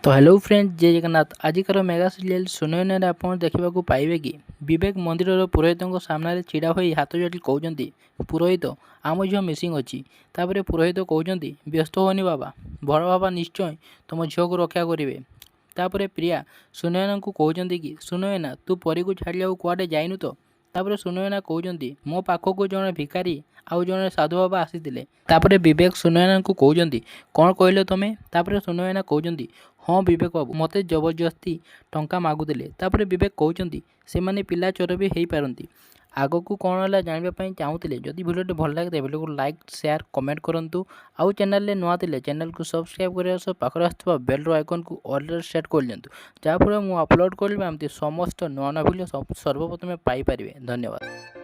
तो hello friends, जय Jagannath. आजिकार mega serial Sunaina आप देखा पाइबे कि विवेक मंदिर पुरोहित सामने छिड़ा हो हाथ जोड़ी कहते पुरोहित आम झील मिसिंग अच्छी। तापर पुरोहित कहते व्यस्त होनी बाबा, बड़ बाबा निश्चय तुम झील को रक्षा करेंगे। तापर प्रिया सुनयना को कहते कि सुनयना तू परी को छाड़ कुआडे जाइनु तो। तापर सुनयना कहते मो पाखक जड़े भिखारी आउ जड़े साधु बाबा आसी। तापर विवेक सुनयना को कहते कौन कहल तुम। तापर सुनयना कहते हाँ विवेक बाबू मते जबरदस्ती टंका मागुले। तापर विवेक कहते से माने पिला चोर भी हो पारती। आग को कौन है जानवाई चाहूले जदि भिडियो भल लगे तो भिडियो को लाइक शेयर कमेंट करूँ। आउ चैनल नुआ थे चैनल को सब्सक्राइब करने सह पाखर आसुवा बेल आइकन को ऑल सेट कर दिंतु, जहाँफल मुझे अपलोड करेंगे समस्त नुआ नुआ भिडियो सर्वप्रथमें पाइपर। धन्यवाद।